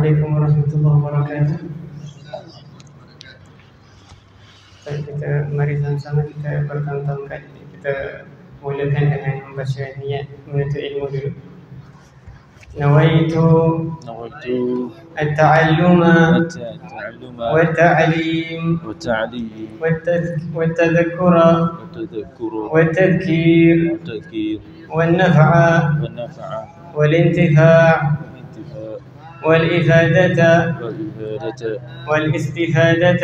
Assalamualaikum warahmatullahi wabarakatuh. Kita mari sama-sama kita bertahun-tahun kita mulakan dengan membaca niat menuntut ilmu dulu. Nawaitu at-ta'alluma wat-ta'lim wat-tadhakkura wat-tadhkir wan-naf'a wal-intifa' والإفادة والاستفادة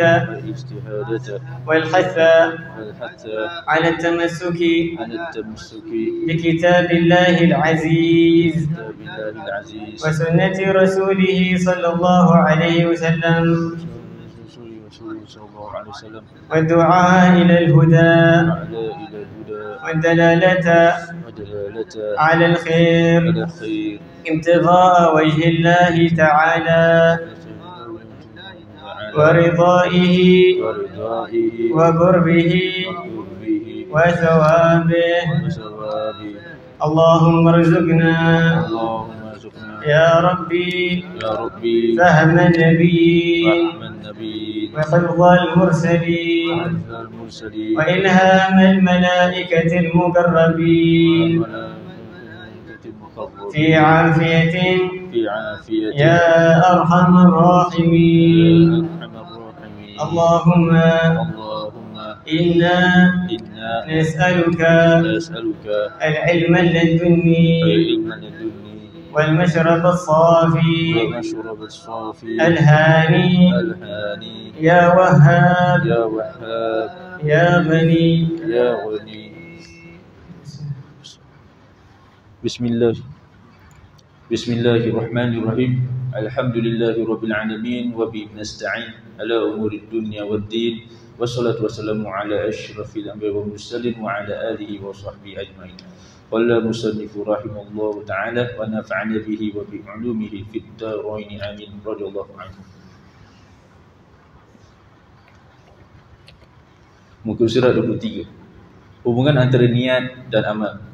والحث على التمسك بكتاب الله العزيز وسنة رسوله صلى الله عليه وسلم والدعاء إلى الهدى والدلالة على الخير ابتغاء وجه الله تعالى ورضائه وقربه وثوابه. اللهم ارزقنا يا ربي فهم النبيين وحفظ المرسلين وإلهام الملائكة المقربين في عافية يا أرحم الراحمين. اللهم إنا نسألك العلم اللدني والمشرب الصافي الهاني يا وهاب يا غني. Bismillahirrahmanirrahim. Alhamdulillahirabbil alamin wa bihi nasta'in ala umurid dunya waddin. Wassalatu wassalamu ala asyrafil anbiya'i wal mursalin wa ala alihi wa sahbihi ajma'in. Qala musannifu rahimallahu ta'ala wa nafa'ana bihi wa bi 'ulumihi fid dharain amin. Radhiyallahu anhu. Muka surat 23. Hubungan antara niat dan amal.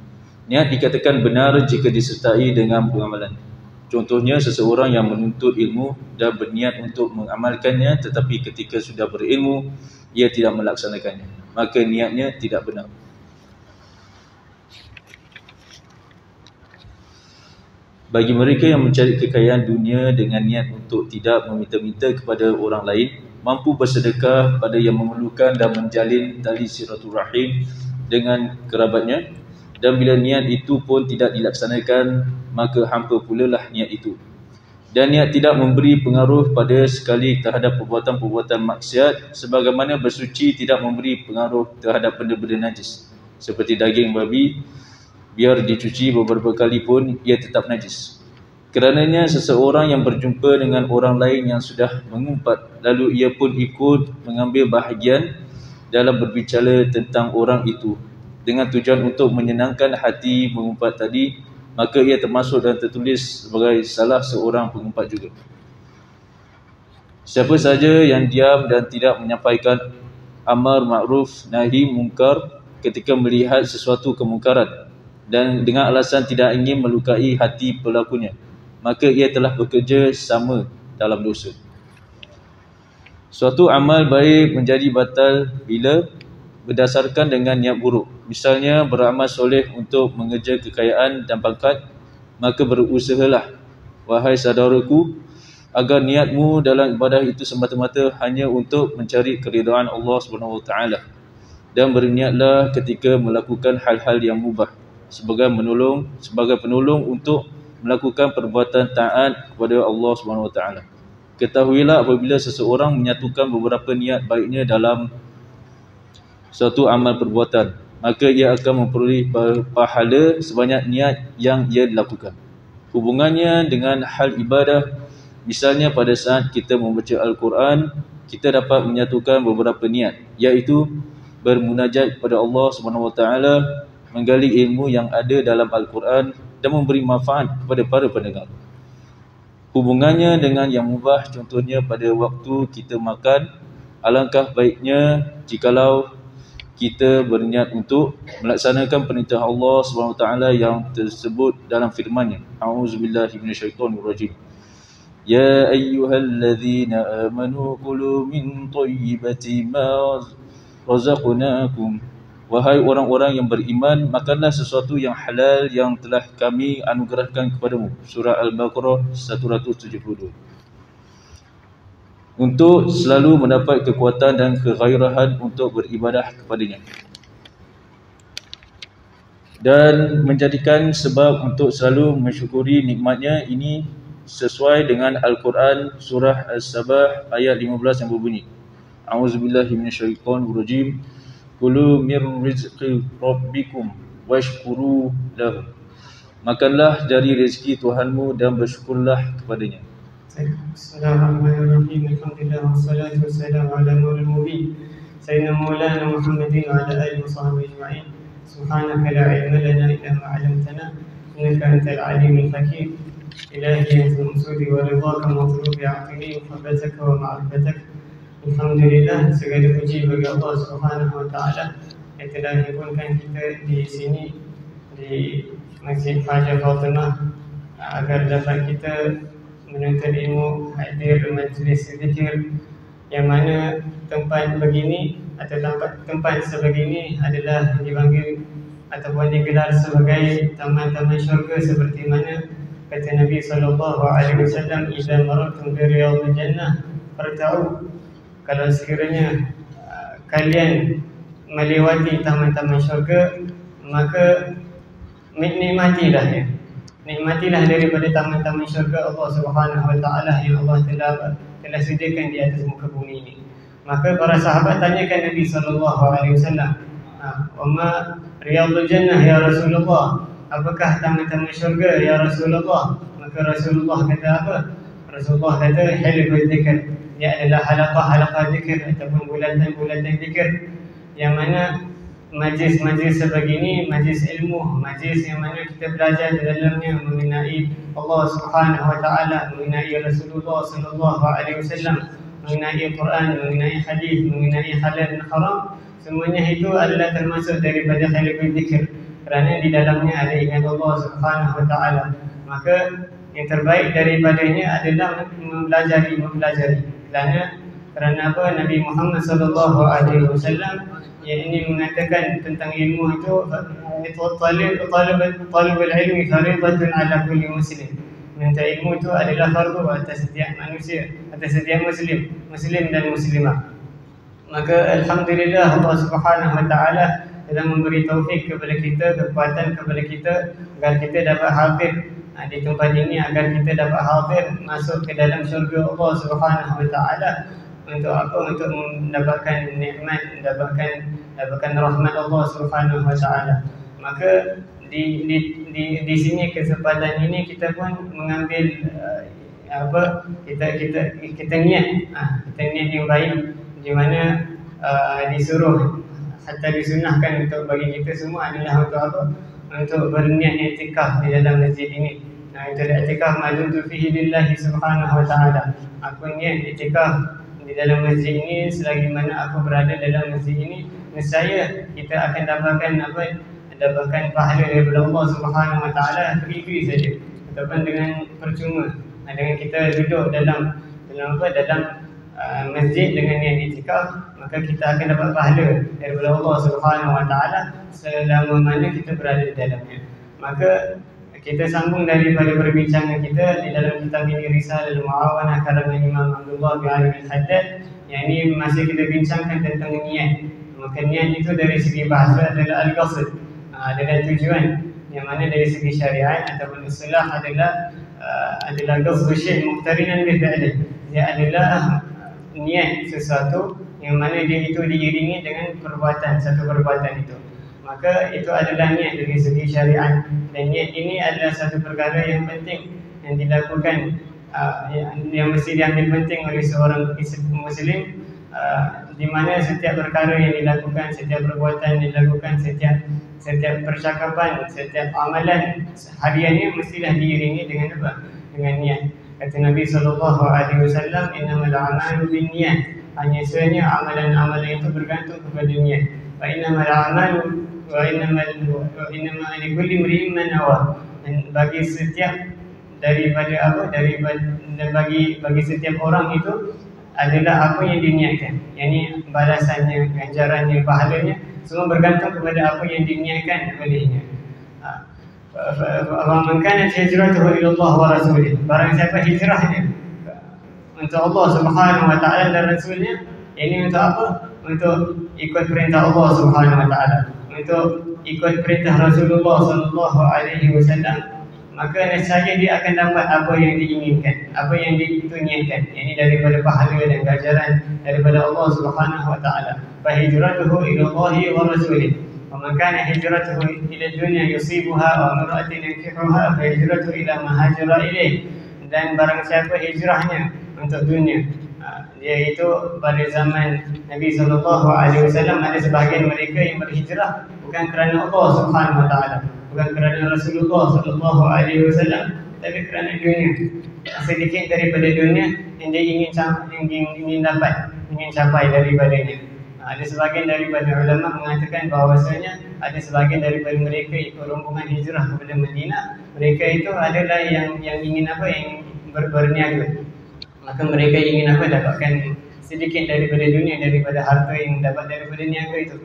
Niat dikatakan benar jika disertai dengan pengamalan. Contohnya seseorang yang menuntut ilmu dan berniat untuk mengamalkannya, tetapi ketika sudah berilmu ia tidak melaksanakannya, maka niatnya tidak benar. Bagi mereka yang mencari kekayaan dunia dengan niat untuk tidak meminta-minta kepada orang lain, mampu bersedekah pada yang memerlukan dan menjalin tali silaturahim dengan kerabatnya, dan bila niat itu pun tidak dilaksanakan, maka hampa pula lah niat itu. Dan niat tidak memberi pengaruh pada sekali terhadap perbuatan-perbuatan maksiat, sebagaimana bersuci tidak memberi pengaruh terhadap benda-benda najis. Seperti daging babi, biar dicuci beberapa kali pun ia tetap najis. Kerananya seseorang yang berjumpa dengan orang lain yang sudah mengumpat, lalu ia pun ikut mengambil bahagian dalam berbicara tentang orang itu dengan tujuan untuk menyenangkan hati mengumpat tadi, maka ia termasuk dan tertulis sebagai salah seorang pengumpat juga. Siapa saja yang diam dan tidak menyampaikan amar ma'ruf nahi mungkar ketika melihat sesuatu kemungkaran dan dengan alasan tidak ingin melukai hati pelakunya, maka ia telah bekerja sama dalam dosa. Suatu amal baik menjadi batal bila berdasarkan dengan niat buruk. Misalnya beramal soleh untuk mengejar kekayaan dan pangkat, maka berusahalah, wahai saudaraku, agar niatmu dalam ibadah itu semata-mata hanya untuk mencari keridhaan Allah SWT, dan berniatlah ketika melakukan hal-hal yang mubah sebagai penolong untuk melakukan perbuatan taat kepada Allah SWT. Ketahuilah apabila seseorang menyatukan beberapa niat baiknya dalam suatu amal perbuatan, maka ia akan memperoleh pahala sebanyak niat yang ia lakukan. Hubungannya dengan hal ibadah, misalnya pada saat kita membaca Al-Quran, kita dapat menyatukan beberapa niat, iaitu bermunajat kepada Allah SWT, menggali ilmu yang ada dalam Al-Quran dan memberi manfaat kepada para pendengar. Hubungannya dengan yang mubah, contohnya pada waktu kita makan, alangkah baiknya jikalau kita berniat untuk melaksanakan perintah Allah SWT yang tersebut dalam firman-Nya. A'udzubillahi minasyaitonirrajim. Ya ayyuhalladzina amanu kulu min thayyibati ma razaqnakum. Wahai orang-orang yang beriman, makanlah sesuatu yang halal yang telah kami anugerahkan kepadamu. Surah Al-Baqarah 172. Untuk selalu mendapat kekuatan dan kegairahan untuk beribadah kepadanya, dan menjadikan sebab untuk selalu mensyukuri nikmatnya. Ini sesuai dengan Al-Quran surah As-Sabah ayat 15 yang berbunyi, A'udzubillahi minasyaitonirrajim. Kulu mir rizqi rabbikum washkuru lahu. Makanlah dari rezeki Tuhanmu dan bersyukurlah kepadanya. Bismillahirrahmanirrahim. Alhamdulillah wassalatu wassalamu ala nuril mubin sayyidina maulana Muhammadin wa ala alihi wa sahbihi ajma'in. Subhanaka la ilma lana illa ma 'allamtana innaka antal alimul hakim. Ilahi anta maqsudi wa ridhaka matlubi 'aqili wa habbataka wa ma'rifatak. Alhamdulillah, segala puji bagi Allah Subhanahu wa taala yang telah himpunkan kita di sini di Masjid Fajar Fatimah agar dapat kita menuntut ilmu, hadir majlis zikir, yang mana tempat begini atau tempat sebegini adalah dipanggil ataupun digelar sebagai taman-taman syurga, seperti mana kata Nabi SAW, "Idza marartum bi riyadil jannah farta'u." Kalau sekiranya kalian melewati taman-taman syurga, maka nikmatilah ya. Nikmatilah daripada taman-taman syurga Allah Subhanahu wa taala yang Allah telah sediakan di atas muka bumi ini. Maka para sahabat tanyakan Nabi SAW, "Wa ma riyadul jannah ya Rasulullah?" Apakah taman-taman syurga ya Rasulullah? Maka Rasulullah kata apa? Rasulullah kata, "Hilqul dzikr." Ia adalah halaqah-halaqah zikir ataupun bulatan-bulatan zikir, yang mana majlis-majlis sebegini, majlis ilmu, majlis yang mana kita belajar di dalamnya mengenai Allah Subhanahu wa taala, mengenai Rasulullah sallallahu alaihi wasallam, mengenai Quran, mengenai hadis, mengenai halal dan haram. Semuanya itu adalah termasuk daripada halaqah zikir, kerana di dalamnya ada ingat Allah Subhanahu wa taala. Maka yang terbaik daripadanya adalah mempelajari. Kerana apa? Nabi Muhammad sallallahu alaihi wasallam yang ini mengatakan tentang ilmu itu, talabul ilmi fardhatun ala kulli muslim. Minta ilmu itu adalah fardu atas setiap manusia, atas setiap muslim dan muslimah. Maka alhamdulillah Allah Subhanahu wa taala telah memberi taufik kepada kita, kekuatan kepada kita agar kita dapat hadir di tempat ini, agar kita dapat hadir masuk ke dalam syurga Allah Subhanahu wa taala. Untuk apa? Untuk mendapatkan nikmat, mendapatkan rahmat Allah Subhanahu wa taala. Maka di sini kesempatan ini kita pun mengambil kita niat yang baik, di mana disuruh hatta disunahkan untuk bagi kita semua adalah untuk apa? Untuk berniat i'tikaf di dalam masjid ini. Itu i'tikaf maduntu fihi lillahi subhanahu wa ta'ala. Aku niat i'tikaf di dalam masjid ini selagi mana aku berada dalam masjid ini. Nescaya kita akan dapatkan pahala daripada Allah Subhanahu wa taala free saja, ataupun dengan percuma. Dengan kita duduk dalam masjid dengan niat i'tikaf, maka kita akan dapat pahala daripada Allah Subhanahu wa taala selama mana kita berada di dalamnya. Maka kita sambung daripada perbincangan kita di dalam kitab ini, Risalah Al-Mu'awanah karangan Imam Abdullah bin Ali Al-Haddad, yang ini masih kita bincangkan tentang niat. Maka niat itu dari segi bahasa adalah al-qasd, adalah tujuan, yang mana dari segi syariat ataupun istilah adalah qasdu syai' muqtarinan bi fi'lih. Dia adalah niat sesuatu yang mana dia itu diiringi dengan satu perbuatan itu. Maka itu adalah niat dari segi syariat, dan niat ini adalah satu perkara yang penting yang dilakukan, yang mesti diambil penting oleh seorang muslim, di mana setiap perkara yang dilakukan, setiap perbuatan yang dilakukan, setiap percakapan, setiap amalan hariannya mestilah diiringi dengan apa? Dengan niat. Kata Nabi SAW, "Innamal a'malu binniyat." Hanya sahaja amalan-amalan itu bergantung kepada niat. Wa innamal a'malu wa innama likulli imri'in ma nawa. Dan bagi setiap daripada apa, daripada bagi setiap orang itu adalah apa yang diniatkan. Yang ini balasannya, ganjarannya, pahalanya semua bergantung kepada apa yang diniatkan olehnya. Man kanat hijratuhu ila Allah wa rasulih, barang siapa hijrahnya untuk Allah Subhanahu wa taala dan rasulnya, ini untuk apa? Untuk ikut perintah Allah Subhanahu wa taala, untuk ikut perintah Rasulullah sallallahu alaihi wasallam, maka nescaya dia akan dapat apa yang diinginkan, apa yang diniatkan. Ini daripada pahala dan ganjaran daripada Allah Subhanahu wa taala. Fa hijratuhu ila Allah wa rasulih. Wa man kana hijratuhu ila dunya yusibuha wa imra'atin yankihuha fa hijratuhu ila ma hajara ilaih. Dan barang siapa hijrahnya untuk dunia, dia itu pada zaman Nabi SAW ada sebahagian mereka yang berhijrah bukan kerana Allah Subhanahu wa taala, bukan kerana Rasulullah SAW, tapi kerana dunia. Sedikit daripada dunia yang dia ingin dapat, ingin capai daripadanya. Ada sebahagian daripada ulama mengatakan bahawasanya ada sebahagian daripada mereka ikut rombongan hijrah kepada Madinah, mereka itu adalah yang ingin apa, yang berniaga. Maka mereka ingin apa, dapatkan sedikit daripada dunia, daripada harta yang dapat daripada niaga itu.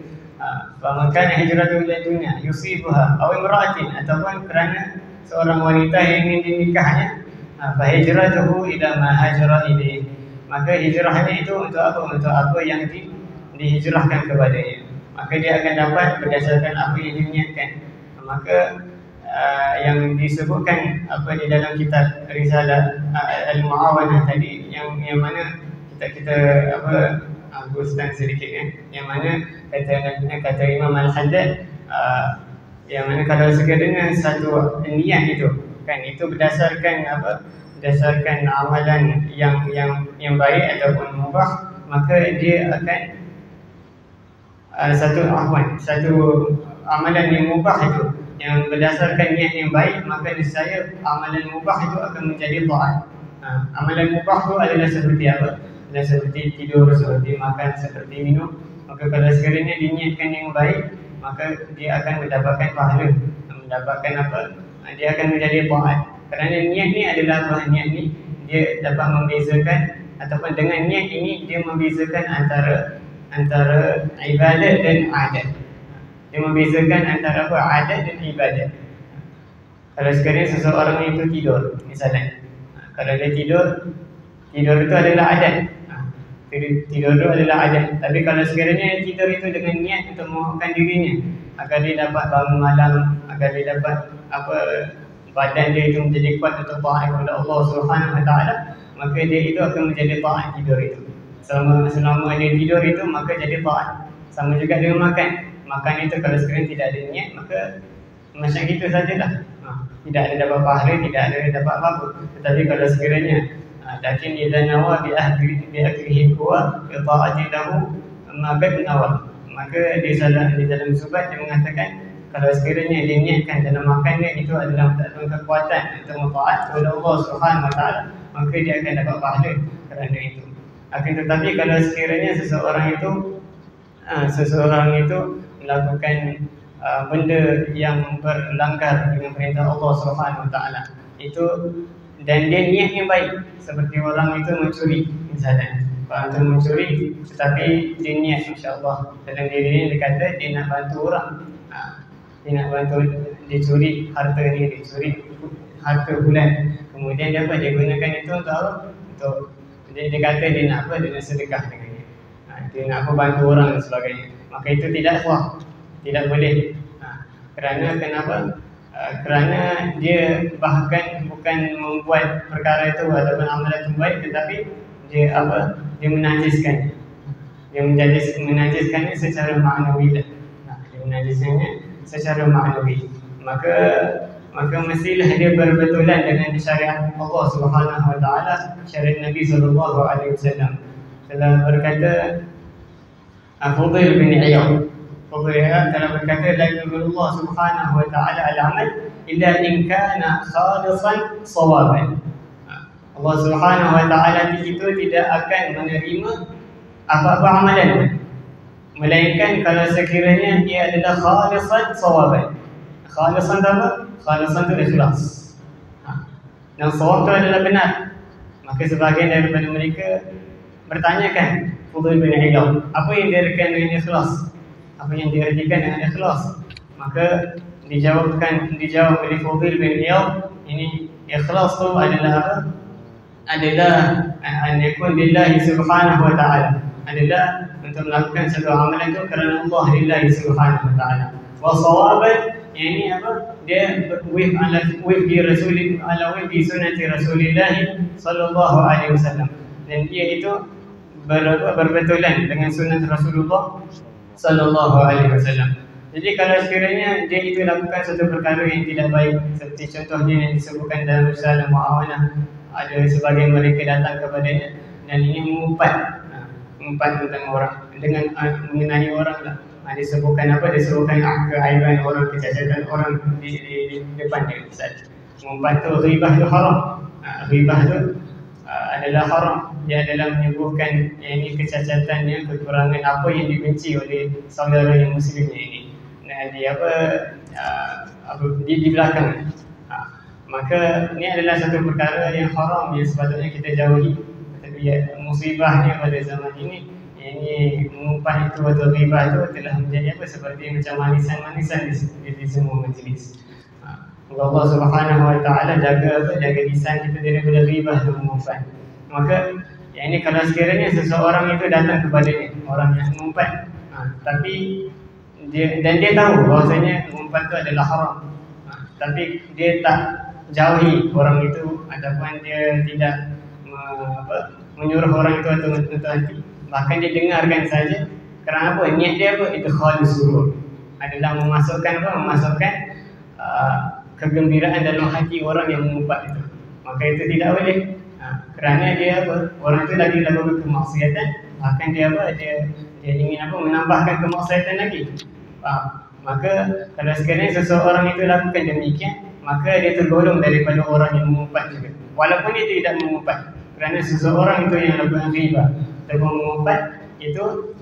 Maka hijratu ila dunia yusibuha aw imra'atin, ataupun kerana seorang wanita yang ingin dinikahnya, fa hijratuhu ila ma hajara ilaih. Maka hijrahnya itu untuk apa? Untuk apa yang dihijrahkan kepadanya. Maka dia akan dapat berdasarkan apa yang diniatkan. Maka yang disebutkan apa di dalam kitab Risalah Al-Mu'awanah tadi, yang mana kita apa, gustan sedikit yang mana kata Imam Al-Haddad, yang mana kalau sekiranya satu niat itu kan, itu berdasarkan apa, berdasarkan amalan yang baik ataupun mubah, maka dia akan satu amalan yang mubah itu yang berdasarkan niat yang baik, maka niscaya amalan mubah itu akan menjadi taat. Amalan mubah itu adalah seperti apa? Adalah seperti tidur, seperti makan, seperti minum. Maka kalau sekiranya diniatkan yang baik, maka dia akan mendapatkan pahala, mendapatkan apa? Dia akan menjadi taat. Kerana niat ni adalah apa? Niat ni dia dapat membezakan, ataupun dengan niat ini dia membezakan antara ibadat dan adat. Dia membezakan antara apa? Adat dan ibadat. Kalau sekiranya seseorang itu tidur, misalnya, kalau dia tidur itu adalah adat. Tidur itu adalah adat. Tapi kalau sekiranya tidur itu dengan niat untuk menguatkan dirinya, agar dia dapat bangun malam, agar dia dapat apa, badan dia itu menjadi kuat untuk taat kepada Allah Subhanahu wa taala, maka dia itu akan menjadi taat tidur itu. Selama dia tidur itu, maka jadi taat. Sama juga dengan makan. Makan itu kalau sekiranya tidak ada niat, maka macam itu sajalah. Tidak ada dapat pahala, tidak ada dapat apa-apa. Tetapi kalau sekiranya lakin idza nawa bi aklihi kuwa bi ta'ati lahu ma bad nawa, maka di dalam subat dia mengatakan kalau sekiranya dia niatkan dalam makannya itu adalah kekuatan untuk mentaat kepada Allah Subhanahu wa taala, maka dia akan dapat pahala kerana itu. Akan tetapi kalau sekiranya seseorang itu melakukan benda yang berlanggar dengan perintah Allah Subhanahu wa taala itu, dan dia niat yang baik, seperti orang itu mencuri misalnya. Orang itu mencuri tetapi dia niat insya-Allah dalam dirinya, dia kata dia nak bantu orang. Dia nak bantu, dia curi harta ni, dia curi harta bulan. Kemudian dia apa? Dia gunakan itu untuk apa? Untuk dia kata dia nak apa? Dia nak sedekah dengannya. Dia nak apa? Bantu orang dan sebagainya. Maka itu tidak sah, tidak boleh. Kerana kenapa? Kerana dia bahkan bukan membuat perkara itu ataupun amalan itu baik, tetapi dia apa? Dia menajiskan. Dia menajiskannya secara ma'nawi. Dia menajiskannya secara ma'nawi. Maka mestilah dia berbetulan dengan syariat Allah Subhanahu wa taala, syariat Nabi sallallahu alaihi wasallam. Telah berkata Fudail bin Iyad, telah berkata la yuqbalu Allah Subhanahu wa taala al-amal illa in kana khalisan sawaban. Allah Subhanahu wa taala itu tidak akan menerima apa-apa amalan melainkan kalau sekiranya ia adalah khalisan sawaban. Khalisan apa? Khalisan itu ikhlas. dan sawab itu adalah benar, maka sebahagian daripada mereka bertanyakan Fudail bin Iyad, apa yang diartikan dengan ikhlas? Apa yang diartikan dengan ikhlas? Maka dijawab oleh Fudail bin Iyad, ini ikhlas itu adalah apa? Adalah an yakun lillahi subhanahu wa ta'ala, adalah untuk melakukan satu amalan itu kerana Allah lillahi subhanahu wa ta'ala. Wa sawaban, ini apa? Dia wifqi Rasulillah, ala wifqi sunnati Rasulillah sallallahu alaihi wasallam, dan dia itu berbetulan dengan sunnah Rasulullah sallallahu alaihi wasallam. Jadi kalau sekiranya dia itu lakukan satu perkara yang tidak baik, seperti contohnya yang disebutkan dalam Risalah Mu'awanah, ada sebagian mereka datang kepadanya dan ini mengumpat tentang orang, dengan mengenai orang lah. Disebutkan apa? Disebutkan keaiban orang, kecacatan orang di depan dia. Mengumpat tu ghibah tu haram. Ghibah tu adalah haram. Dia adalah menyebutkan ini kecacatannya, kekurangan apa yang dibenci oleh saudara yang muslimnya ini. Nah, dia di belakang. Maka ini adalah satu perkara yang haram yang sepatutnya kita jauhi. Tapi musibahnya pada zaman ini, ini mengumpat itu atau ghibah itu telah menjadi apa, seperti macam manisan-manisan di semua majlis. Allah Subhanahu wa ta'ala jaga lisan kita daripada ghibah dan mengumpat. Maka ini kalau sekiranya seseorang itu datang kepadanya, orang yang mengumpat, tapi dia tahu bahawasanya mengumpat itu adalah haram, tapi dia tak jauhi orang itu, ataupun dia tidak menyuruh orang itu untuk hati, bahkan dia dengarkan saja. Kerana apa? Niat dia apa? Itu khalis surur, adalah memasukkan kegembiraan dalam hati orang yang mengumpat itu. Maka itu tidak boleh. Kerana dia apa? Orang itu lagi lakukan kemaksiatan, bahkan dia ingin menambahkan kemaksiatan lagi. Maka kalau sekiranya seseorang itu lakukan demikian, maka dia tergolong daripada orang yang mengumpat juga, walaupun dia tidak mengumpat. Kerana seseorang itu yang lakukan ghibah ataupun mengumpat itu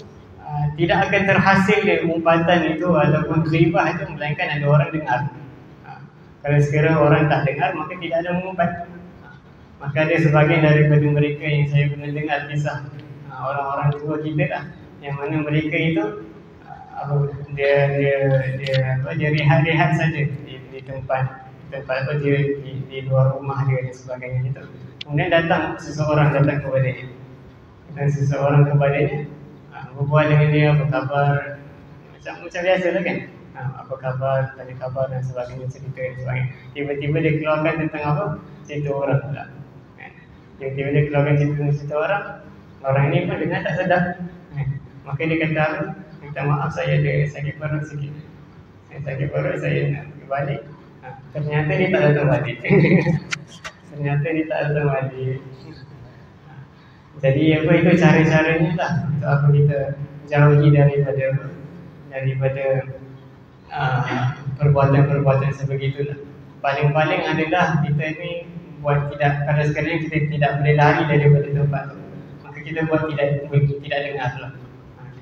tidak akan terhasil dari umpatan itu ataupun ghibah itu, melainkan ada orang dengar. Kalau sekiranya orang tak dengar, maka tidak ada mengumpat. Maka ada sebagian daripada mereka yang saya pernah dengar kisah orang-orang tua kita lah, yang mana mereka itu dia rehat saja di tempat di luar rumah dia dan sebagainya itu. Kemudian seseorang datang kepadanya, berbual dengan dia, apa khabar, macam biasa lah kan, apa khabar, tanya khabar dan sebagainya, cerita dan sebagainya. Tiba-tiba dia keluarkan tentang apa? Cerita orang pula. Tiba-tiba dia keluarkan cerita orang ini pun dengar tak sedap. Maka dia kata, minta maaf, saya ada sakit perut sikit, saya nak pergi balik. Ternyata dia tak datang balik. Jadi apa itu cara-caranya lah untuk apa kita jauhi daripada perbuatan-perbuatan sebegitulah. Paling-paling adalah kita ini buat kalau sekiranya kita tidak boleh lari daripada tempat tu, maka kita buat tidak dengar lah.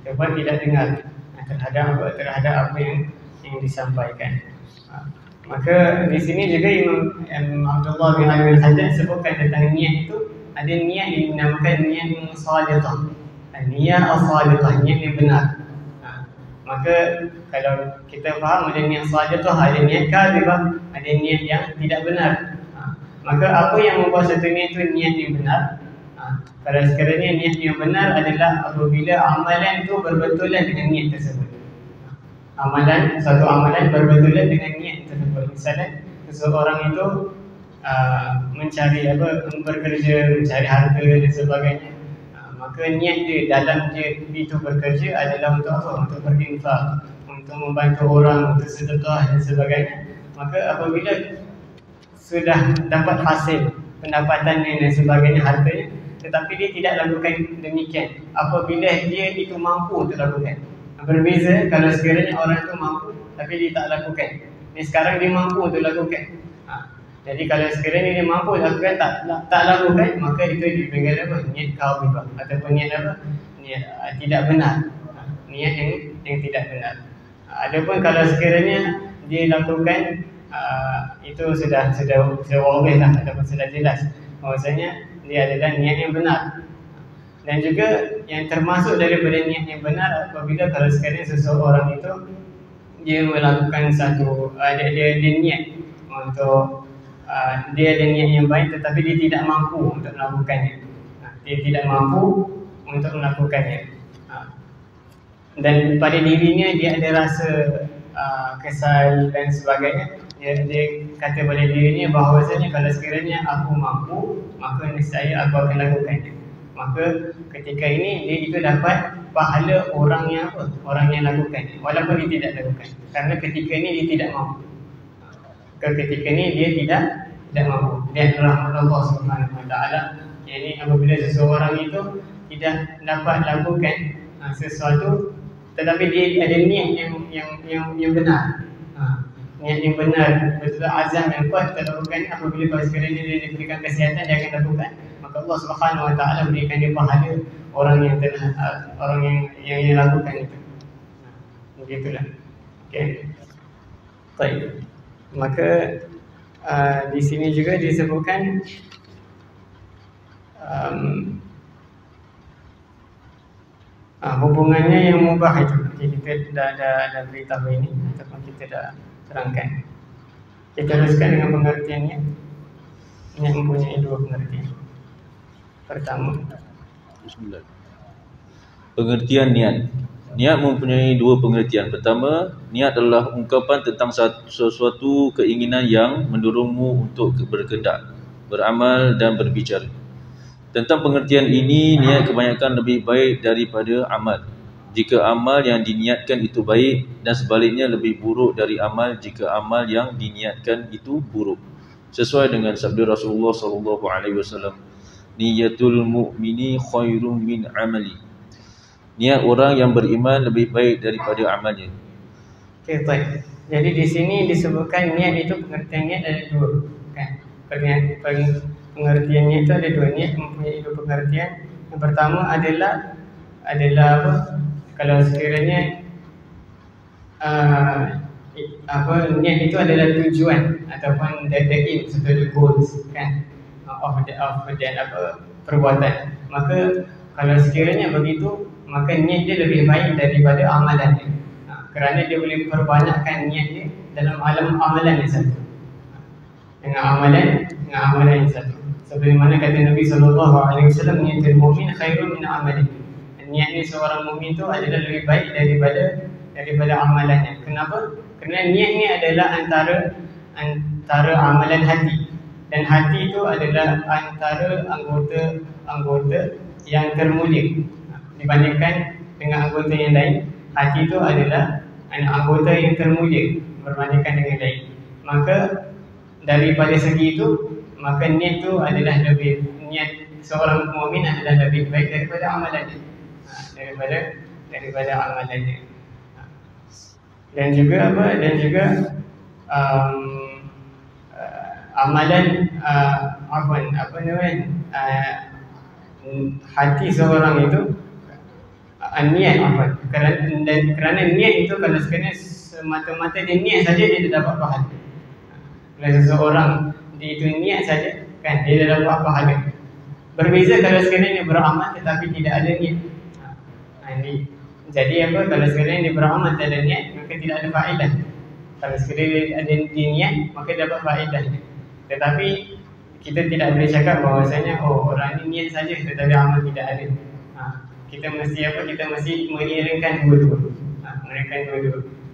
Kita buat tidak dengar terhadap apa yang disampaikan. Maka di sini juga Imam Abdullah bin Abi al-Hajjaj sebutkan tentang niat itu, ada niat yang dinamakan niat yang sadiqah. Niat as-sadiqah, niat yang benar. Maka kalau kita faham ada niat sadiqah, ada niat kadhibah, ada niat yang tidak benar. Maka apa yang membuat satu niat itu niat yang benar? Kalau sekiranya niat yang benar adalah apabila amalan itu berbetulan dengan niat tersebut. Satu amalan berbetulan dengan niat tersebut. Misalnya seseorang itu bekerja, mencari harta dan sebagainya, maka niat dia dalam dia itu bekerja adalah untuk apa? Untuk berinfak, untuk membantu orang, untuk sedekah dan sebagainya. Maka apabila sudah dapat hasil pendapatannya dan sebagainya, hartanya, tetapi dia tidak lakukan demikian apabila dia itu mampu untuk lakukan. Berbeza kalau sekiranya orang itu mampu tapi dia tak lakukan. Ni sekarang dia mampu untuk lakukan. Jadi kalau sekiranya dia mampu lakukan tak lakukan, maka itu dipanggil apa? Niat kadhibah ataupun niat apa? Niat tidak benar. Niat yang tidak benar. Adapun kalau sekiranya dia lakukan itu sudah wadah lah ataupun sudah jelas bahwasanya dia adalah niat yang benar. Dan juga yang termasuk daripada niat yang benar apabila kalau sekiranya seseorang itu dia melakukan satu dia niat untuk dia ada niat yang baik tetapi dia tidak mampu untuk melakukannya. Dia tidak mampu untuk melakukannya. Dan pada dirinya dia ada rasa kesal dan sebagainya. Dia kata pada dirinya bahawasanya kalau sekiranya aku mampu, maka nescaya aku akan lakukannya. Maka ketika ini dia itu dapat pahala orang yang lakukannya, walaupun dia tidak lakukan. Karena ketika ini dia tidak mampu. Ketika ini dia tidak mampu. Dia rahmat Allah Subhanahu Wa Taala. Jadi apabila seseorang itu tidak dapat lakukan sesuatu, tetapi dia ada niat yang benar, niat yang benar, betul azam yang kuat untuk lakukan. Apabila kalau sekiranya dia diberikan kesihatan, dia akan lakukan. Maka Allah Subhanahu Wa Taala berikan dia pahala orang yang lakukan itu. Begitulah. Okey. Baik. Maka di sini juga disebutkan hubungannya yang mubah itu. Kita dah beritahu ini ataupun kita dah terangkan. Kita teruskan dengan pengertiannya. Ini mempunyai dua pengertian. Pertama, Bismillah. Pengertian niat. Niat mempunyai dua pengertian. Pertama, niat adalah ungkapan tentang sesuatu keinginan yang mendorongmu untuk berkehendak, beramal dan berbicara. Tentang pengertian ini, niat kebanyakan lebih baik daripada amal jika amal yang diniatkan itu baik, dan sebaliknya lebih buruk dari amal jika amal yang diniatkan itu buruk. Sesuai dengan sabda Rasulullah SAW, niyatul mu'mini khairum min amali. Niat orang yang beriman lebih baik daripada amalnya. Okey, baik. Jadi di sini disebutkan niat itu pengertiannya ada dua, kan? Pengertiannya itu ada dua. Niat mempunyai dua pengertian. Yang pertama adalah apa? Kalau sekiranya niat itu adalah tujuan ataupun the aim, serta the goals, kan? Of perbuatan. Maka kalau sekiranya begitu, maka niat dia lebih baik daripada amalannya. Kerana dia boleh perbanyakkan niat dia dalam amalan yang satu. Dengan amalan yang satu. Sebagaimana kata Nabi SAW, niatul mu'min khairun min amali. Niatnya seorang mukmin itu adalah lebih baik daripada amalannya. Kenapa? Kerana niat ni adalah antara amalan hati. Dan hati itu adalah antara anggota yang termulia dibandingkan dengan anggota yang lain. Hati itu adalah anggota yang termulia berbandingkan dengan lain. Maka daripada segi itu, maka niat itu adalah niat seorang mukmin adalah lebih baik daripada amalannya. Daripada amalannya. Dan juga amalan hati seorang itu niat kerana niat itu kalau sekiranya semata-mata dia niat saja, dia dah dapat pahala. Kalau seseorang dia itu niat saja, kan, dia dah dapat pahala. Berbeza kalau sekiranya dia beramal tetapi tidak ada niat. Jadi kalau sekiranya dia beramal tak ada niat, maka tidak ada faedah. Kalau sekiranya ada niat, maka dapat faedah. Tetapi kita tidak boleh cakap bahawasanya orang ini niat saja tetapi amal tidak ada. Kita mesti mengiringkan dua-dua.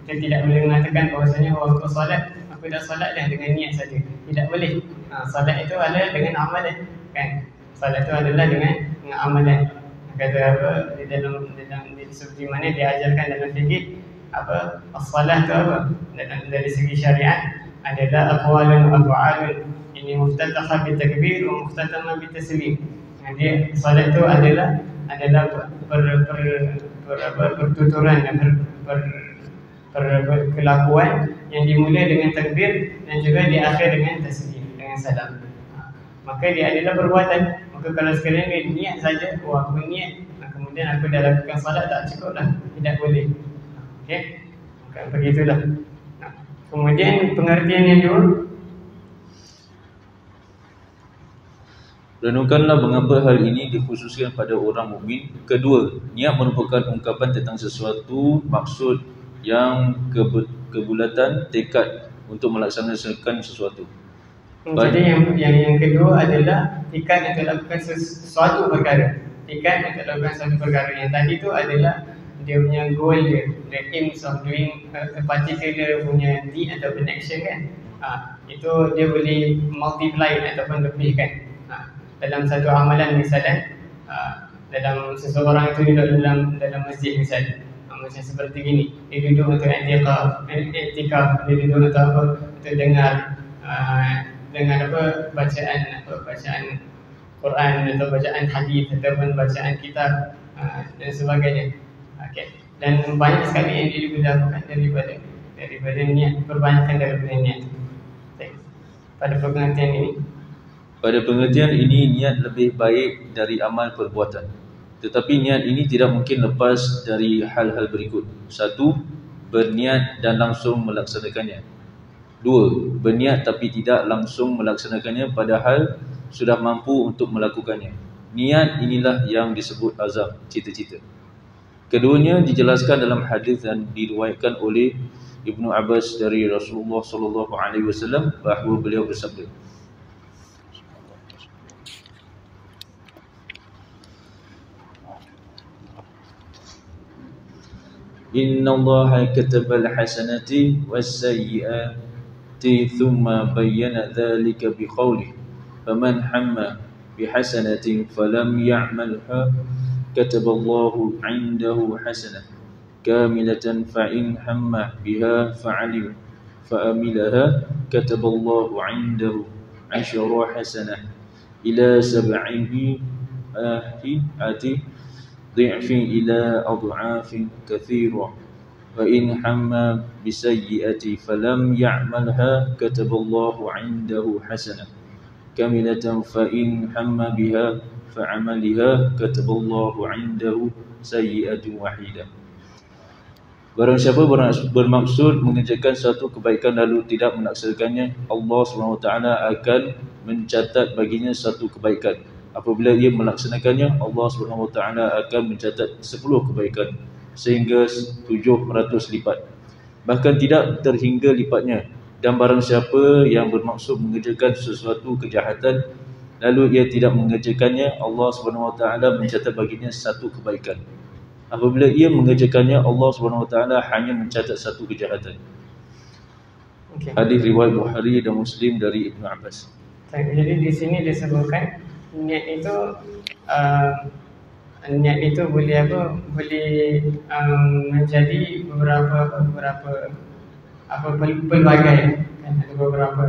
Kita tidak boleh mengatakan bahawasanya aku solat, aku dah solat dah dengan niat saja. Tidak boleh. Solat itu adalah dengan amalan, kan? Solat itu adalah dengan amalan. Kata apa di dalam seperti mana diajarkan dalam fikih, as-salah itu apa? Dari segi syariat adalah aqwalun wa af'alun. Ini muftataha bi takbir wa muftatama bi taslim. Jadi salat itu adalah pertuturan dan kelakuan yang dimulai dengan takbir dan juga diakhir dengan taslim, dengan salam. Maka dia adalah perbuatan. Maka kalau sekiranya dia niat saja, aku niat, kemudian aku dah lakukan salat, tak cukup dah, tidak boleh. Okey, maka begitulah. Kemudian pengertian yang kedua, renungkanlah mengapa hal ini dikhususkan pada orang mukmin. Kedua, niat merupakan ungkapan tentang sesuatu maksud yang kebulatan tekad untuk melaksanakan sesuatu. jadi yang kedua adalah tekad untuk lakukan sesuatu perkara. Tekad untuk lakukan sesuatu perkara. Yang tadi tu adalah dia punya goal dia, the aims of doing a particular punya deed ataupun action kan. Itu dia boleh multiply ataupun lebihkan. Dalam satu amalan misalnya, dalam seseorang itu duduk dalam masjid misalnya, macam seperti gini, dia duduk untuk i'tikaf, dia duduk untuk apa? Untuk dengar bacaan Quran atau bacaan hadis ataupun bacaan kitab dan sebagainya. Okey. Dan banyak sekali yang dilakukan daripada niat, perbanyakkan daripada niat. Pada pengertian ini, niat lebih baik dari amal perbuatan. Tetapi niat ini tidak mungkin lepas dari hal-hal berikut. 1. Berniat dan langsung melaksanakannya. 2. Berniat tapi tidak langsung melaksanakannya padahal sudah mampu untuk melakukannya. Niat inilah yang disebut azam, cita-cita. Keduanya dijelaskan dalam hadis dan diriwayatkan oleh Ibnu Abbas dari Rasulullah SAW bahawa beliau bersabda, Inna Allah katabal hasanati was-sayyi'ati thumma bayyana dhalika biqawlihi faman hamma bihasanatin falam ya'malha kataballahu 'indahu hasanah kamilatan fa in hamma biha fa'amilaha kataballahu 'indahu 'ashara hasanah ila sab'ihi ضعف إلى أضعاف كثيرة وإن هم بسيئة فلم يعملها كتب الله عنده حسنة كاملة فإن هم بها فعملها كتب الله عنده سيئة واحدة. Barang siapa bermaksud mengerjakan satu kebaikan lalu tidak melaksanakannya, Allah SWT akan mencatat baginya satu kebaikan. Apabila ia melaksanakannya, Allah SWT akan mencatat 10 kebaikan sehingga 700 lipat, bahkan tidak terhingga lipatnya. Dan barang siapa yang bermaksud mengerjakan sesuatu kejahatan lalu ia tidak mengerjakannya, Allah SWT mencatat baginya satu kebaikan. Apabila ia mengerjakannya, Allah SWT hanya mencatat satu kejahatan. Hadis riwayat Bukhari dan Muslim dari Ibnu Abbas. Jadi di sini disebutkan niat itu boleh menjadi beberapa pelbagai kan, ada beberapa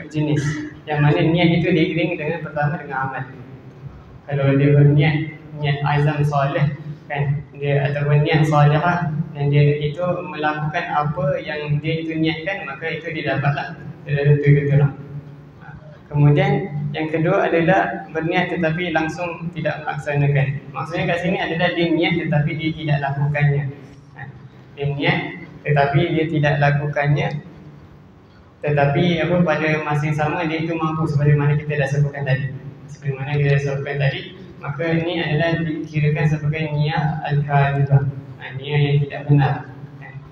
jenis. Yang mana niat itu diiringi dengan pertama dengan amal. Kalau dia berniat azam soleh kan, dia ataupun niat solehah dan dia itu melakukan apa yang dia itu niatkan, maka itu didapatlah dalam betul-betul. Kemudian yang kedua adalah berniat tetapi langsung tidak melaksanakan. Maksudnya kat sini adalah dia niat tetapi dia tidak lakukannya. Dia niat tetapi dia tidak lakukannya, tetapi pada masa yang sama dia itu mampu seperti mana kita dah sebutkan tadi. Maka ini adalah dikirakan sebagai niat al-kadhibah, niat yang tidak benar.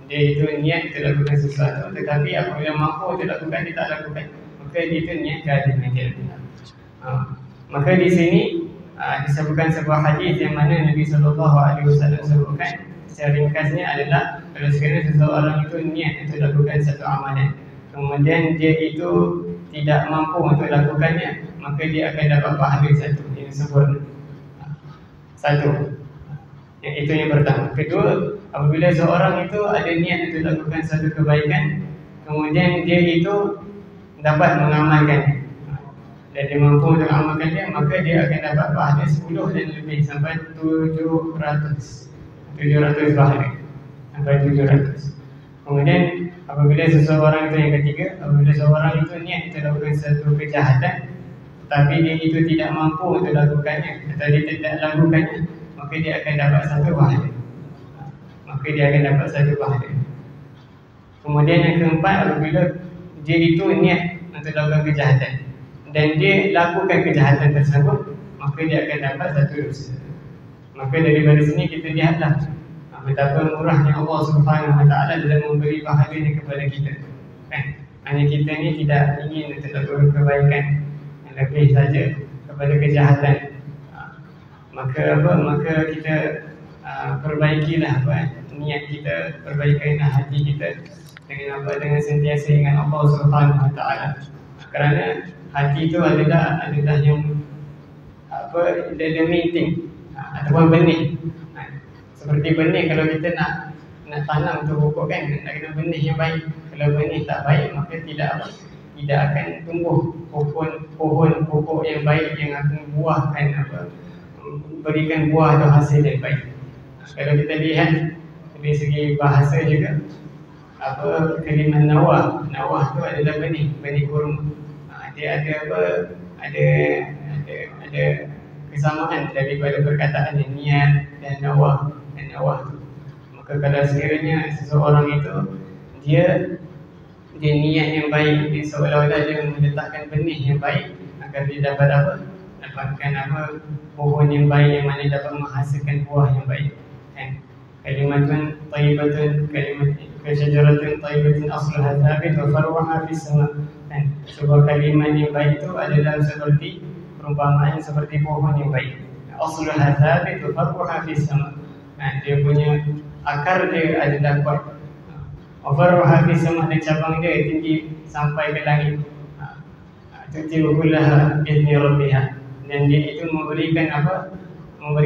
Dia itu niat untuk lakukan sesuatu tetapi apabila mampu untuk lakukan dia tak lakukan, maka dia itu niat kadhibah yang tidak benar. Maka di sini disebutkan sebuah hadis yang mana Nabi SAW sebutkan secara ringkasnya adalah kalau sekiranya seseorang itu niat untuk lakukan satu amalan, kemudian dia itu tidak mampu untuk lakukannya, maka dia akan dapat pahala satu yang sempurna. Satu, itu yang pertama. Kedua, apabila seorang itu ada niat untuk lakukan satu kebaikan, kemudian dia itu dapat mengamalkannya dan dia mampu untuk mengamalkannya, maka dia akan dapat pahala 10 dan lebih sampai 700 pahala sampai 700. Kemudian apabila seseorang itu yang ketiga, apabila seseorang itu niat untuk lakukan satu kejahatan tapi dia itu tidak mampu untuk lakukannya atau dia tidak lakukannya, maka dia akan dapat satu pahala. Kemudian yang keempat, apabila dia itu niat untuk lakukan kejahatan dan dia lakukan kejahatan tersebut, maka dia akan dapat satu dosa. Maka daripada sini kita lihatlah betapa murahnya Allah Subhanahu Wa Taala dalam memberi pahalanya kepada kita. Kan? Hanya kita ni tidak ingin untuk lakukan kebaikan, lebih saja kepada kejahatan. Maka kita perbaikilah niat kita, perbaikilah hati kita dengan dengan sentiasa ingat Allah Subhanahu Wa Taala. Kerana hati itu adalah yang the main thing, ataupun benih. Seperti benih, kalau kita nak tanam tu pokok kan, nak kena benih yang baik. Kalau benih tak baik, maka tidak akan tumbuh pohon pokok yang baik yang akan buahkan berikan buah atau hasil yang baik. Kalau kita lihat dari segi bahasa juga, kalimat nawah tu adalah benih kurma. Dia ada kesamaan daripada perkataan niat dan nawah tu. Maka kalau sekiranya seseorang itu dia niat yang baik, dia seolah-olah dia meletakkan benih yang baik agar dia dapatkan pohon yang baik yang mana dapat menghasilkan buah yang baik. Kan? Kalimatun thayyibatun kasyajaratun thayyibatin asluha thabit wa far'uha fis sama'. Kan? Sebuah kalimat yang baik itu adalah seperti perumpamaan seperti pohon yang baik. Asluha thabit wa far'uha fis sama'. Dia punya akar dia adalah kuat. Far'uha fis sama', dan cabang dia tinggi sampai ke langit. Tu'tirullaha bi'izni rabbiha. Dan dia itu memberi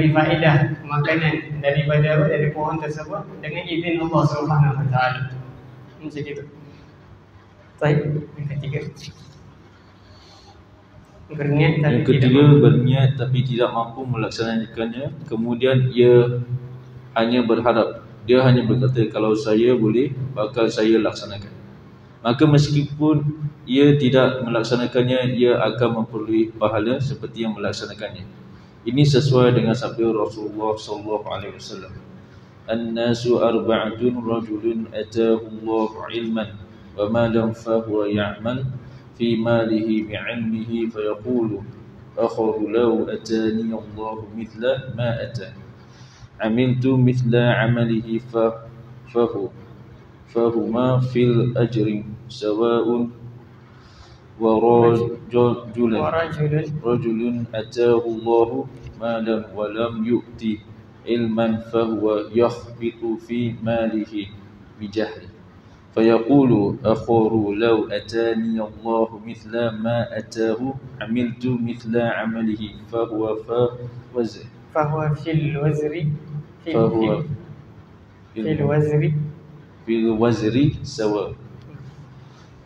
faedah makanan dari pohon tersebut dengan izin Allah Subhanahu Wa Taala. Macam itu. Baik, yang ketiga. Yang ketiga, berniat tapi tidak mampu melaksanakannya. Kemudian ia hanya berharap. Dia hanya berkata, kalau saya boleh, bakal saya laksanakan. Maka meskipun ia tidak melaksanakannya, ia akan memperoleh pahala seperti yang melaksanakannya. Ini sesuai dengan sabda Rasulullah sallallahu alaihi wasallam. An-nasu arba'atun, rajulun atahu Allah ilman wa ma lam fahuwa ya'mal fi malihi bi'ilmihi fayaqulu akharu law atani Allah mithla ma ata amiltu mithla amalihi fahuma fil ajri sawa'un wa rajulun atahu Allahu malan wa lam yu'ti ilman fahuwa yakhbitu fi malihi bijahli fayaqulu akharu law atani Allahu mithla ma atahu amiltu mithla amalihi fahuwa fil wazri sawa.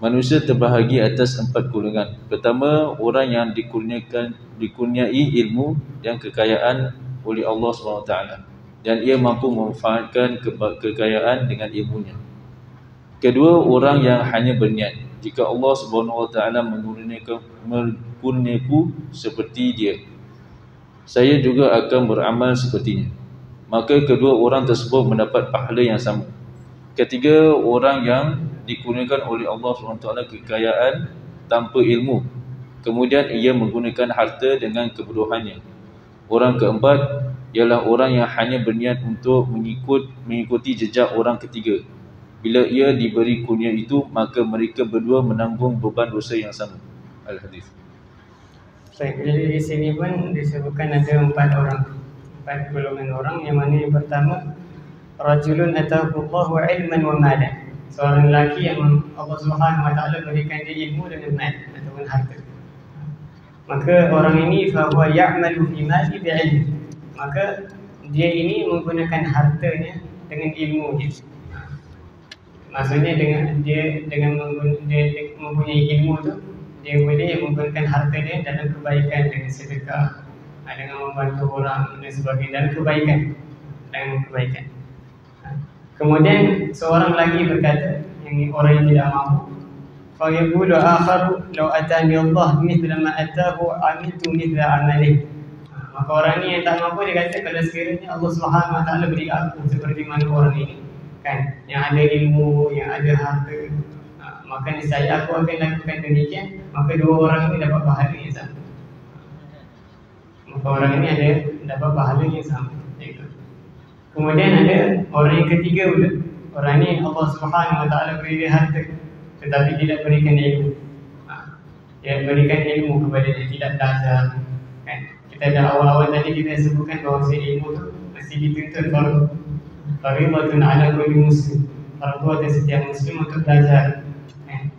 Manusia terbahagi atas 4 golongan. Pertama, orang yang dikurniai ilmu dan kekayaan oleh Allah SWT, dan ia mampu memanfaatkan kekayaan dengan ilmunya. Kedua, orang yang hanya berniat, jika Allah SWT mengkurniaku seperti dia, saya juga akan beramal sepertinya. Maka kedua orang tersebut mendapat pahala yang sama. Ketiga, orang yang dikurniakan oleh Allah SWT kekayaan tanpa ilmu, kemudian ia menggunakan harta dengan kebodohannya. Orang keempat ialah orang yang hanya berniat untuk mengikuti jejak orang ketiga. Bila ia diberi kurnia itu, maka mereka berdua menanggung beban dosa yang sama. Al-Hadis. Jadi di sini pun disebutkan ada 4 golongan orang, yang mana yang pertama, rajulun atahu Allahu ilman wa malan. Seorang lelaki yang Allah Subhanahu Wa Taala berikan dia ilmu dan mal ataupun harta. Maka orang ini fahuwa ya'malu fi mali bi'ilmi. Maka dia ini menggunakan hartanya dengan ilmunya. Maksudnya dengan mempunyai ilmu tu, dia boleh menggunakan harta dia dalam kebaikan, dengan sedekah, dengan membantu orang dan sebagainya, dalam kebaikan. Kemudian seorang lagi berkata, yang orang yang tidak mampu, fa yaqulu akharu law atani Allah mithla ma atahu amiltu mithla amalihi. Maka orang ni yang tak mampu, dia kata, kalau sekiranya Allah Subhanahu Wa Taala beri aku seperti mana orang ini, kan, yang ada ilmu, yang ada harta, maka niscaya aku akan lakukan demikian, maka dua orang ini dapat pahala yang sama. Maka orang ini ada dapat pahala yang sama. Kemudian ada orang yang ketiga pula. Orang ini Allah Subhanahu Wa Taala beri dia harta, tetapi tidak berikan ilmu. Dia berikan ilmu kepada dia, tidak belajar. Kan? Kita dah awal-awal tadi kita sebutkan bahawa ilmu tu mesti dituntut fardu. Fardhatun ala kulli muslim. Fardu atas setiap muslim untuk belajar. Kan?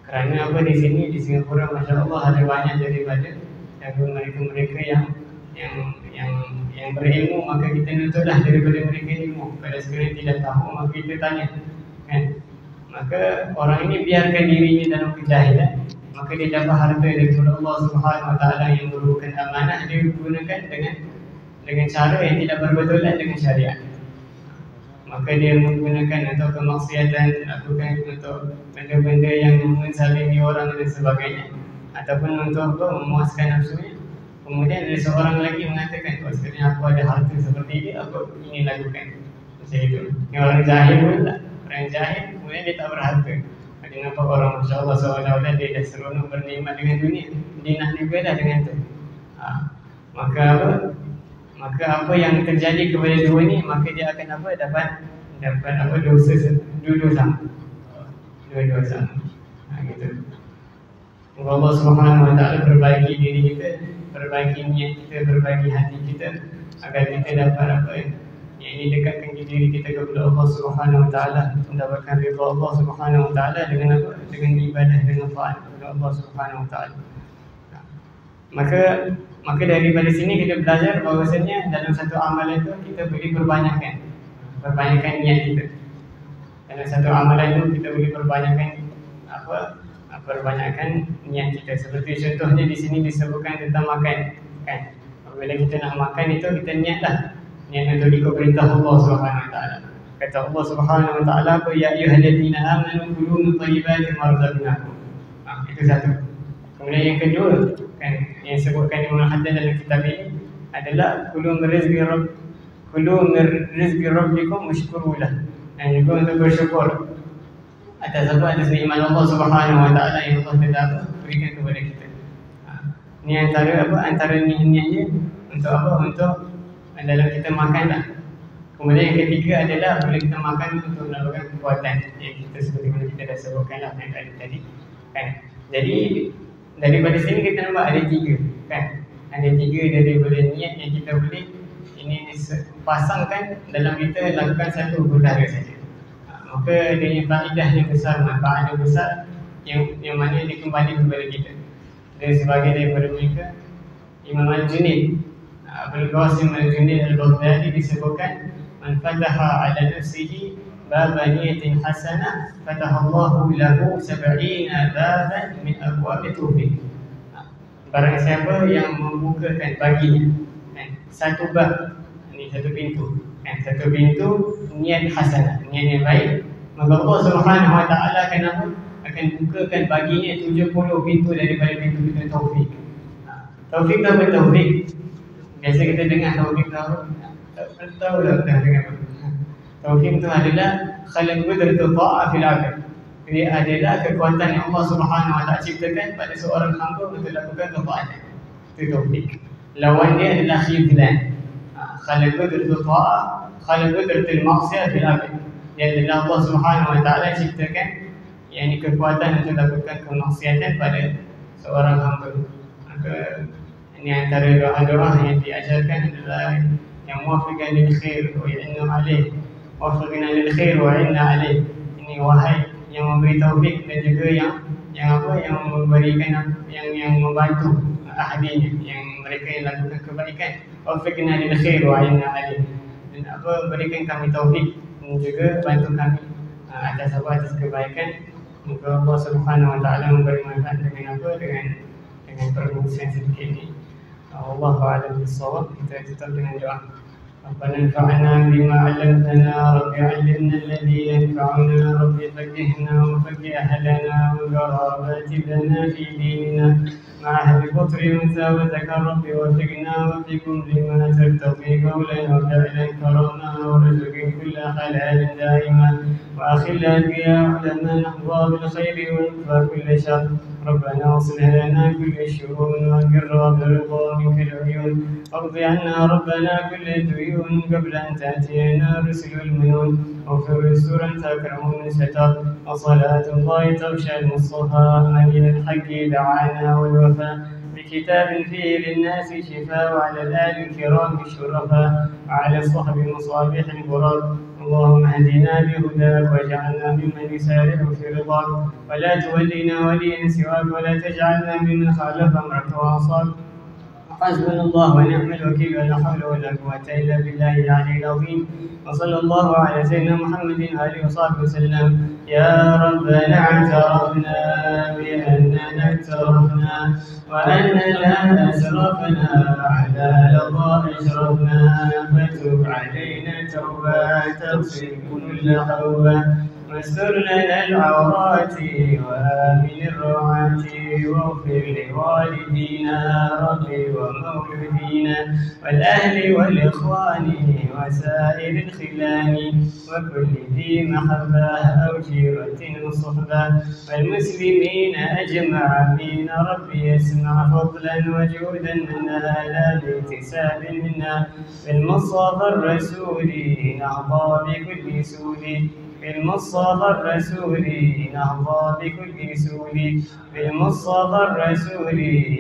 Kerana apa di sini di Singapura, masya Allah ada banyak daripada mereka yang berilmu, maka kita nuntutlah daripada mereka ilmu. Pada sekiranya tidak tahu, maka kita tanya, kan? Maka orang ini biarkan dirinya dalam kejahilan, maka dia dapat harta daripada Allah Subhanahu Wa Taala yang merupakan amanah, dia gunakan dengan cara yang tidak berbetulan dengan syariat. Maka dia menggunakan untuk kemaksiatan, lakukan untuk benda-benda yang menzalimi orang dan sebagainya, ataupun untuk memuaskan nafsunya. Kemudian ada seorang lagi mengatakan, kalau sekiranya aku ada harta seperti dia, aku ingin lakukan macam itu. Yang orang jahil pun tak. Orang jahil, kemudian dia tak berharta. Dia nampak orang, Masya Allah, seolah-olah dia dah seronok bernikmat dengan dunia, dia nak juga dah dengan tu. Maka apa yang terjadi kepada dua ni, maka dia akan apa? Dapat apa? Dosa dua-dua sama. Dua-dua sama. Gitu. Allah Subhanahu Wa Taala perbaiki diri kita, perbaiki niat kita, perbaiki hati kita, agar kita dapat apa? Yang ini dekatkan diri kita kepada Allah Subhanahu Wa Taala, mendapatkan ridha Allah Subhanahu Wa Taala dengan apa? Dengan ibadah, dengan taat kepada Allah Subhanahu Wa Taala. Maka daripada sini kita belajar bahawasanya dalam satu amalan itu kita boleh perbanyakkan niat kita. Dalam satu amalan itu kita boleh perbanyakkan niat kita. Seperti contohnya di sini disebutkan tentang makan, kan? Apabila kita nak makan itu kita niatlah, niat untuk ikut perintah Allah Subhanahu Wa Taala. Kata Allah Subhanahu Wa Taala, ya ayyuhallazina amanu kulu min thayyibati ma razaqnakum. Itu satu. Kemudian yang kedua, kan, yang disebutkan Imam Haddad dalam kitab ini adalah kulu min rizqi rabbikum washkurulah. Dan juga untuk bersyukur atas apa? Atas nikmat Allah Subhanahu Wa Taala yang Allah telah berikan kepada kita. Ini antara niatnya untuk apa? Untuk dalam kita makanlah. Kemudian yang ketiga adalah bila kita makan untuk melakukan kekuatan yang kita seperti mana kita dah sebutkanlah yang tadi, kan? Jadi daripada sini kita nampak ada tiga, kan? Ada tiga daripada niat yang kita boleh ini pasangkan dalam kita lakukan satu perkara saja. Maka adanya faedah yang besar, manfaat yang besar yang mana dia kembali kepada kita. Dan sebagai daripada mereka, Imam Al-Junaid, Abul Qasim Al-Junaid Al-Baghdadi disebutkan, man fataha ala nafsihi baba niyatin hasanah fatahallahu lahu 70 baban min abwabi taufiq. Barang siapa yang membukakan baginya satu bab, ini satu pintu, satu pintu niat hasanah, niat yang baik, maka Allah Subhanahu Wa Taala akan bukakan baginya 70 pintu daripada pintu-pintu taufik. Taufik tu apa taufik? Biasa kita dengar taufik tu apa? Tak tahu lah kita dengar apa. Taufik tu adalah khalaqu qudratu ta'ah fil 'abd. Dia adalah kekuatan yang Allah Subhanahu Wa Taala ciptakan pada seorang hamba untuk lakukan ketaatan. Itu taufik. Lawan dia adalah khidlan. Khalaqu qudratu ta'ah, khalaqu qudratul ma'siyah fil 'abd. Dia adalah Allah Subhanahu Wa Taala ciptakan yang kekuatan untuk lakukan kemaksiatan pada seorang hamba. Maka ini antara doa-doa yang diajarkan adalah yang muwaffiqan lil khair wa inna alaih, muwaffiqan lil khair wa inna alaih. Ini wahai yang memberi taufik dan juga yang memberikan yang membantu ahlinya, yang mereka yang lakukan kebaikan. Muwaffiqan lil khair wa inna alaih. Dan berikan kami taufik dan juga bantu kami atas kebaikan. Moga Allah Subhanahu Wa Taala memberi manfaat dengan perkongsian sedikit ini. Allahu a'lam bissawab. Kita tutup dengan doa. Rabbana anfa'na bima 'allamtana, rabbi 'allimna alladhi yanfa'una, rabbi faqqihna wa faqih ahlana wa gharabati lana fi dinina. مع أهل الفطر أنثى وذكر رب وفقنا وفيكم لما ترتضي قولا وفعلا كرمنا ورزق كل حلال دائما وأخل الأنبياء علما نحظى بالخير ونكفى كل شر ربنا اصلح لنا كل الشؤون وقر بالرضا منك العيون واقض عنا ربنا كل الديون قبل أن تأتينا رسل المنون واغفر السور أنت أكرم من ستر وصلاة الله تغشى المصطفى من الحق دعانا والوفاء بكتاب فيه للناس شفاء وعلى الآل الكرام الشرفاء وعلى الصحب مصابيح الغراب اللهم اهدنا بهداك واجعلنا ممن يسارع في رضاك ولا تولنا وليا سواك ولا تجعلنا ممن خالف امرك وعصاك حسبنا الله ونعم الوكيل ولا حول ولا قوة إلا بالله العلي العظيم وصلى الله على سيدنا محمد وآله وصحبه وسلم يا ربنا اعترفنا بأننا اقترفنا وأننا أسرفنا على لظى أشرفنا فتب علينا توبة تغسل كل حوبة واستر لنا العورات وآمن الروعات واغفر لوالدينا ربي ومولودينا والأهل والإخوان وسائر الخلان وكل ذي محبة أو جيرة وصحبة والمسلمين أجمعين ربي يسمع فضلا وجودا منا لا باكتساب منا بالمصطفى الرسول نحظى بكل سود بالمصطفى الرسول نحظى بكل سود بالمصطفى الرسول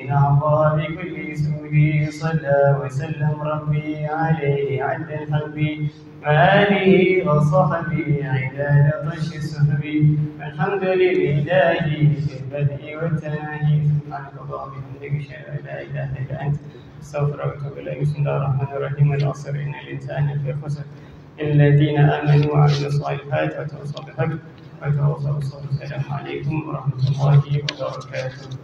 نحظى بكل سود صلى وسلم ربي عليه عد الحب وآله وصحبه عداد طش السحب الحمد لله في البدء والتناهي سبحانك اللهم وبحمدك أشهد أن لا إله إلا أنت أستغفرك وأتوب إليك بسم الله الرحمن الرحيم والعصر إن الإنسان في خسر الذين آمنوا وعملوا الصالحات وتواصوا بالحق وتواصوا بالصبر السلام عليكم ورحمة الله وبركاته.